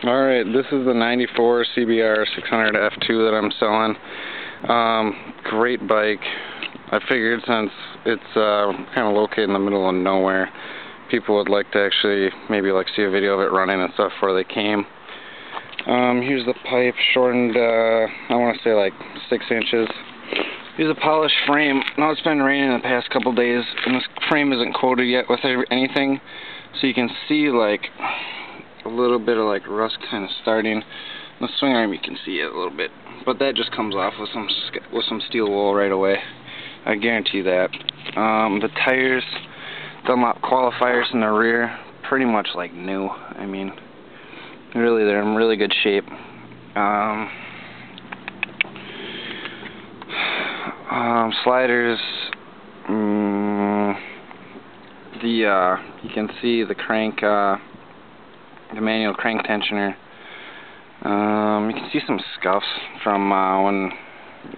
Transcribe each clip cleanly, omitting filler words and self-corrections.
Alright, this is the 94 CBR 600 F2 that I'm selling. Great bike. I figured since it's kind of located in the middle of nowhere, people would like to actually maybe see a video of it running and stuff before they came. Here's the pipe, shortened, I want to say 6 inches. Here's a polished frame. Now it's been raining the past couple days, and this frame isn't coated yet with anything, so you can see a little bit of rust kind of starting. The swing arm, you can see it a little bit, but that just comes off with some steel wool right away. I guarantee that. The tires, Dunlop qualifiers in the rear, pretty much new. I mean, really, they're in really good shape. Sliders, you can see the crank, the manual crank tensioner. You can see some scuffs from when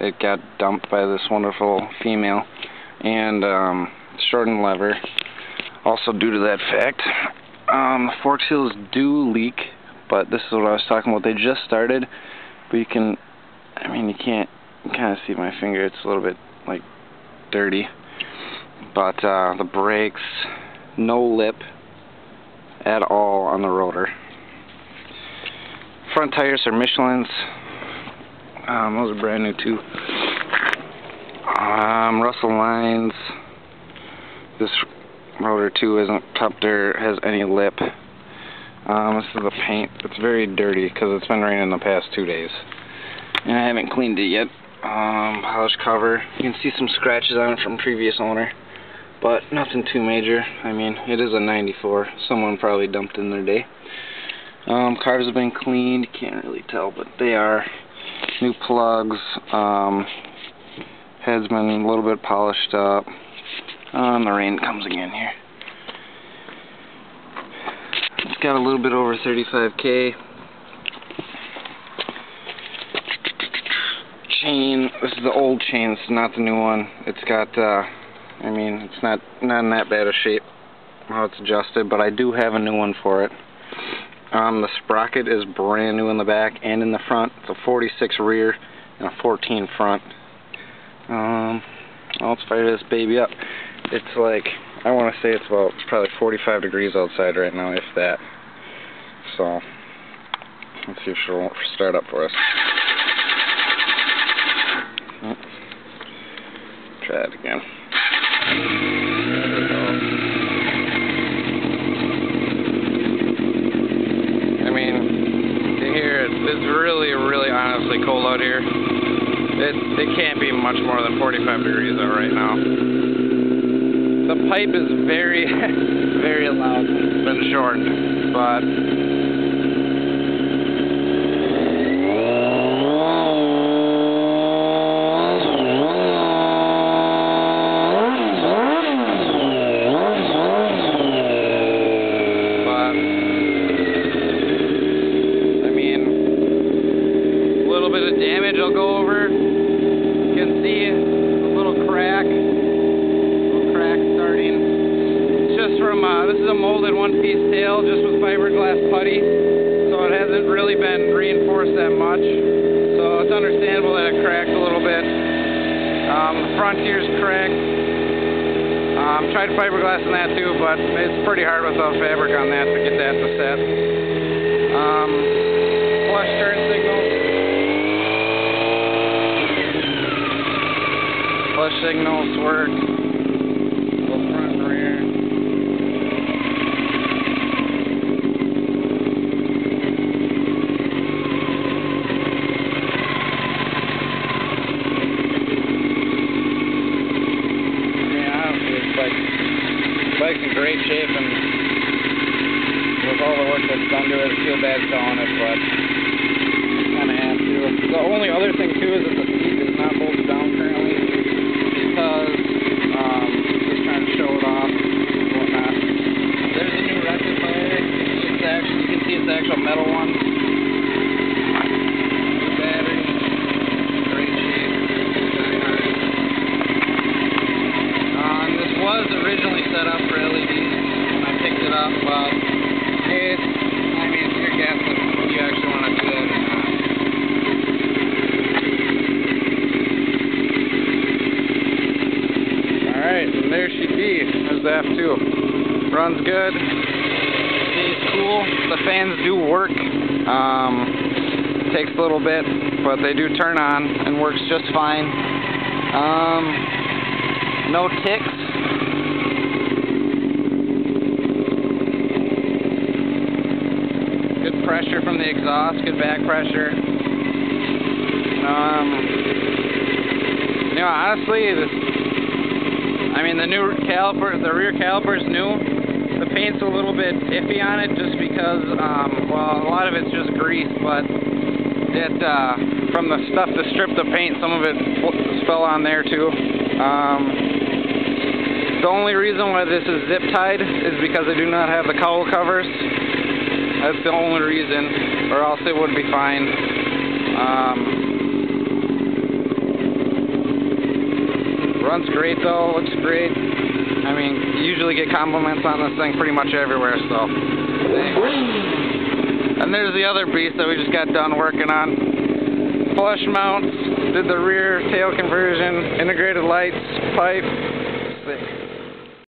it got dumped by this wonderful female, and shortened lever. Also due to that fact, the fork seals do leak, but this is what I was talking about. They just started, but you can't, you kind of see my finger. It's a little bit dirty, but the brakes, no lip at all on the rotor. Front tires are Michelin's. Those are brand new too. Russell lines. This rotor too isn't cupped or has any lip. This is the paint. It's very dirty because it's been raining the past 2 days, and I haven't cleaned it yet. Polished cover. You can see some scratches on it from previous owner, but nothing too major. I mean, it is a 94. Someone probably dumped in their day. Carbs have been cleaned. You can't really tell, but they are. New plugs. Head's been a little bit polished up. The rain comes again here. It's got a little bit over 35K. Chain. This is the old chain. This is not the new one. It's got, it's not in that bad a shape how it's adjusted, but I do have a new one for it. The sprocket is brand new in the back and in the front. It's a 46 rear and a 14 front. Let's fire this baby up. It's I want to say it's probably 45 degrees outside right now, if that. So, let's see if she'll start up for us. Try it again. It's really honestly cold out here. It can't be much more than 45 degrees out right now. The pipe is very, very loud. It's been shortened, but damage I'll go over. You can see a little crack starting. It's just from, this is a molded one-piece tail just with fiberglass putty, so it hasn't really been reinforced that much. So it's understandable that it cracked a little bit. The front here's cracked. Tried fiberglass in that too, but it's pretty hard without fabric on that to get that to set. Flush turn signal. Flush signals work, both front and rear. Honestly, the bike's in great shape, and with all the work that's done to it, I feel bad selling it, but kind of have to. The only other thing too is that the seat is not bolted down currently, because just trying to show it off and whatnot. There's a new rectifier. You can see it's the actual metal one. New battery, great shape, very hard. This was originally set up for LEDs when I picked it up, but it's, you're guessing. You too. Runs good, stays cool. The fans do work. Takes a little bit, but they do turn on and works just fine. No ticks. Good pressure from the exhaust, good back pressure. You know, honestly, the new caliper, the rear caliper is new. The paint's a little bit iffy on it just because, well, a lot of it's just grease, but it, from the stuff to strip the paint, some of it fell on there too. The only reason why this is zip tied is because I do not have the cowl covers. That's the only reason, or else it would be fine. Runs great though, looks great. I mean, you usually get compliments on this thing pretty much everywhere, so. And there's the other beast that we just got done working on. Flush mounts, did the rear tail conversion, integrated lights, pipe. Sick.